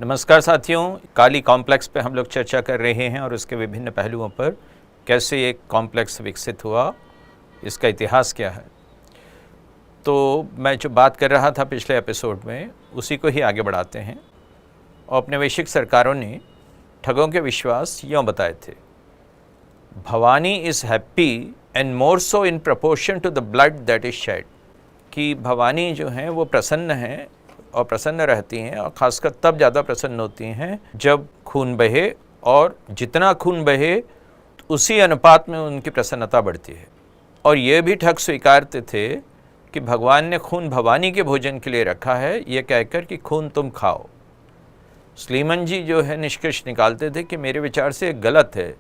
नमस्कार साथियों, काली कॉम्प्लेक्स पे हम लोग चर्चा कर रहे हैं और उसके विभिन्न पहलुओं पर, कैसे एक कॉम्प्लेक्स विकसित हुआ, इसका इतिहास क्या है। तो मैं जो बात कर रहा था पिछले एपिसोड में, उसी को ही आगे बढ़ाते हैं। औपनिवेशिक सरकारों ने ठगों के विश्वास यूँ बताए थे, Bhavani is happy and more so in proportion to the blood that is shed, कि भवानी जो हैं वो प्रसन्न हैं और प्रसन्न रहती हैं, और ख़ासकर तब ज़्यादा प्रसन्न होती हैं जब खून बहे, और जितना खून बहे उसी अनुपात में उनकी प्रसन्नता बढ़ती है। और ये भी ठग स्वीकारते थे कि भगवान ने खून भवानी के भोजन के लिए रखा है, ये कहकर कि खून तुम खाओ। स्लीमन जी जो है निष्कर्ष निकालते थे कि मेरे विचार से गलत है,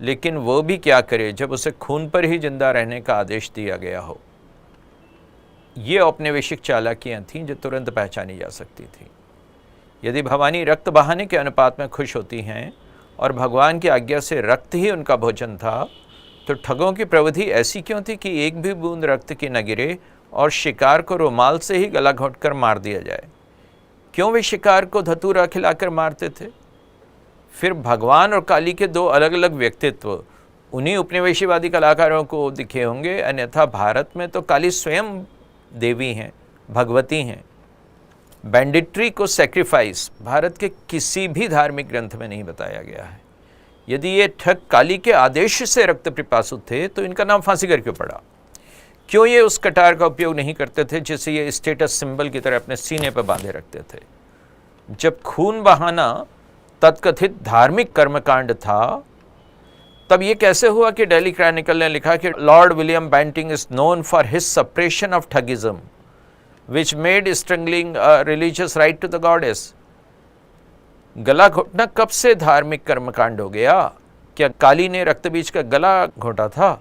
लेकिन वो भी क्या करे जब उसे खून पर ही जिंदा रहने का आदेश दिया गया हो। ये औपनिवेशिक चालाकियाँ थीं जो तुरंत पहचानी जा सकती थी। यदि भवानी रक्त बहाने के अनुपात में खुश होती हैं और भगवान की आज्ञा से रक्त ही उनका भोजन था, तो ठगों की प्रवृत्ति ऐसी क्यों थी कि एक भी बूंद रक्त की न गिरे और शिकार को रुमाल से ही गला घोंटकर मार दिया जाए। क्यों वे शिकार को धतूरा खिलाकर मारते थे? फिर भगवान और काली के दो अलग अलग व्यक्तित्व उन्हीं उपनिवेशवादी कलाकारों को दिखे होंगे, अन्यथा भारत में तो काली स्वयं देवी हैं, भगवती हैं। बैंडिट्री को सैक्रिफाइस भारत के किसी भी धार्मिक ग्रंथ में नहीं बताया गया है। यदि ये ठग काली के आदेश से रक्त पिपासु थे, तो इनका नाम फांसीगर क्यों पड़ा? क्यों ये उस कटार का उपयोग नहीं करते थे जिसे ये स्टेटस सिंबल की तरह अपने सीने पर बांधे रखते थे? जब खून बहाना तत्कथित धार्मिक कर्मकांड था, तब ये कैसे हुआ कि डेली क्रॉनिकल ने लिखा कि Lord William Bentinck is known for his suppression of thuggism which made strangling religious rite to the goddess. गला घोटना कब से धार्मिक कर्मकांड हो गया? क्या काली ने रक्त बीज का गला घोटा था?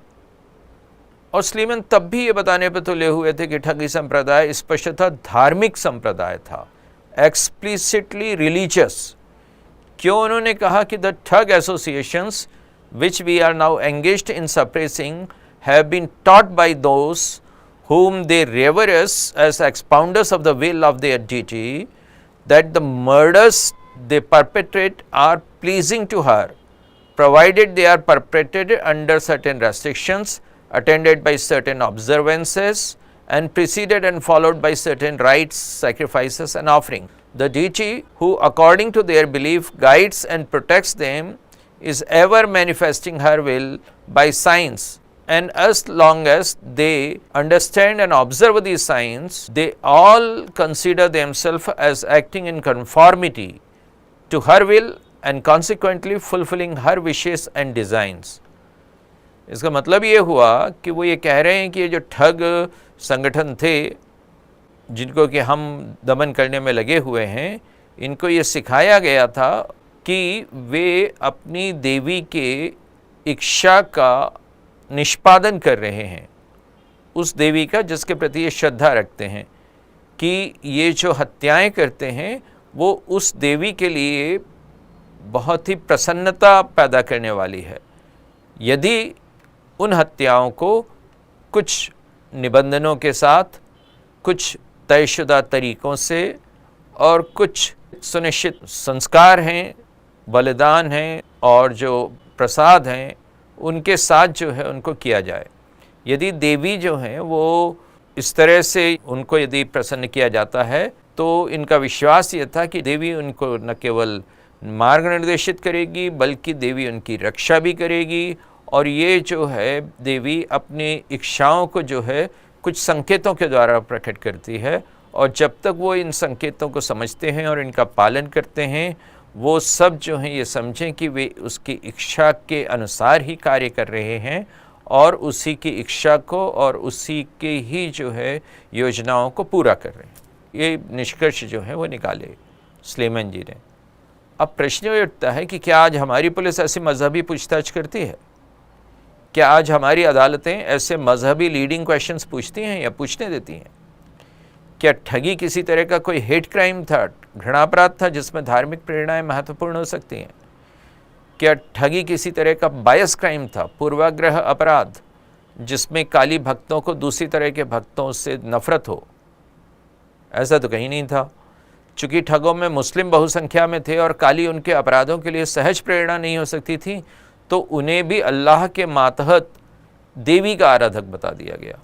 और स्लीमन तब भी ये बताने पर तुले हुए थे कि ठगी संप्रदाय स्पष्टतः धार्मिक संप्रदाय था, एक्सप्लिसिटली रिलीजियस। क्यों उन्होंने कहा कि द ठग associations which we are now engaged in suppressing have been taught by those whom they revere as expounders of the will of their deity, that the murders they perpetrate are pleasing to her, provided they are perpetrated under certain restrictions, attended by certain observances, and preceded and followed by certain rites, sacrifices and offering. The deity, who according to their belief guides and protects them, is ever manifesting her will by signs, and as long as they understand and observe these signs, they all consider themselves as acting in conformity to her will and consequently fulfilling her wishes and designs. इसका मतलब ये हुआ कि वो ये कह रहे हैं कि ये जो ठग संगठन थे जिनको कि हम दमन करने में लगे हुए हैं, इनको ये सिखाया गया था कि वे अपनी देवी के इच्छा का निष्पादन कर रहे हैं, उस देवी का जिसके प्रति ये श्रद्धा रखते हैं, कि ये जो हत्याएं करते हैं वो उस देवी के लिए बहुत ही प्रसन्नता पैदा करने वाली है। यदि उन हत्याओं को कुछ निबंधनों के साथ, कुछ तयशुदा तरीक़ों से और कुछ सुनिश्चित संस्कार हैं, बलिदान हैं और जो प्रसाद हैं, उनके साथ जो है उनको किया जाए। यदि देवी जो हैं वो इस तरह से उनको यदि प्रसन्न किया जाता है, तो इनका विश्वास ये था कि देवी उनको न केवल मार्ग निर्देशित करेगी, बल्कि देवी उनकी रक्षा भी करेगी। और ये जो है देवी अपनी इच्छाओं को जो है कुछ संकेतों के द्वारा प्रकट करती है, और जब तक वो इन संकेतों को समझते हैं और इनका पालन करते हैं, वो सब जो हैं ये समझें कि वे उसकी इच्छा के अनुसार ही कार्य कर रहे हैं और उसी की इच्छा को और उसी के ही जो है योजनाओं को पूरा कर रहे हैं। ये निष्कर्ष जो है वो निकाले स्लीमन जी ने। अब प्रश्न ये उठता है कि क्या आज हमारी पुलिस ऐसी मजहबी पूछताछ करती है? क्या आज हमारी अदालतें ऐसे मजहबी लीडिंग क्वेश्चंस पूछती हैं या पूछने देती हैं? क्या ठगी किसी तरह का कोई हेट क्राइम था, घृणापराध था जिसमें धार्मिक प्रेरणाएं महत्वपूर्ण हो सकती हैं? क्या ठगी किसी तरह का बायस क्राइम था, पूर्वाग्रह अपराध, जिसमें काली भक्तों को दूसरी तरह के भक्तों से नफरत हो? ऐसा तो कहीं नहीं था। चूँकि ठगों में मुस्लिम बहुसंख्या में थे और काली उनके अपराधों के लिए सहज प्रेरणा नहीं हो सकती थी, तो उन्हें भी अल्लाह के मातहत देवी का आराधक बता दिया गया।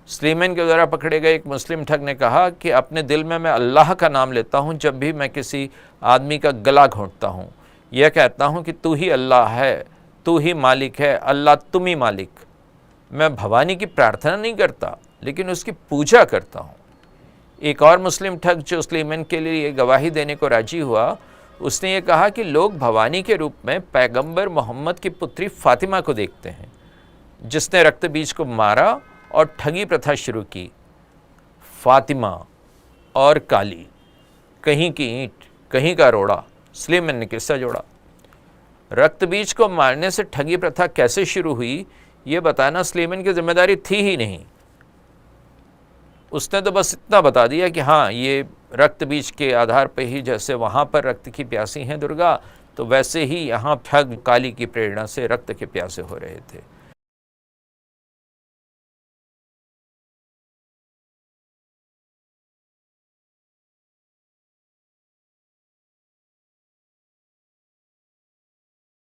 स्लीमैन के द्वारा पकड़े गए एक मुस्लिम ठग ने कहा कि अपने दिल में मैं अल्लाह का नाम लेता हूँ जब भी मैं किसी आदमी का गला घोंटता हूँ। यह कहता हूँ कि तू ही अल्लाह है, तू ही मालिक है, अल्लाह तुम ही मालिक। मैं भवानी की प्रार्थना नहीं करता, लेकिन उसकी पूजा करता हूँ। एक और मुस्लिम ठग जो स्लीमैन के लिए गवाही देने को राजी हुआ, उसने ये कहा कि लोग भवानी के रूप में पैगंबर मोहम्मद की पुत्री फातिमा को देखते हैं, जिसने रक्त बीज को मारा और ठगी प्रथा शुरू की। फातिमा और काली, कहीं की ईंट कहीं का रोड़ा, स्लीमैन ने किस्सा जोड़ा। रक्त बीज को मारने से ठगी प्रथा कैसे शुरू हुई, ये बताना स्लीमैन की जिम्मेदारी थी ही नहीं। उसने तो बस इतना बता दिया कि हाँ, ये रक्त बीज के आधार पर ही जैसे वहाँ पर रक्त की प्यासी हैं दुर्गा, तो वैसे ही यहाँ ठग काली की प्रेरणा से रक्त के प्यासे हो रहे थे।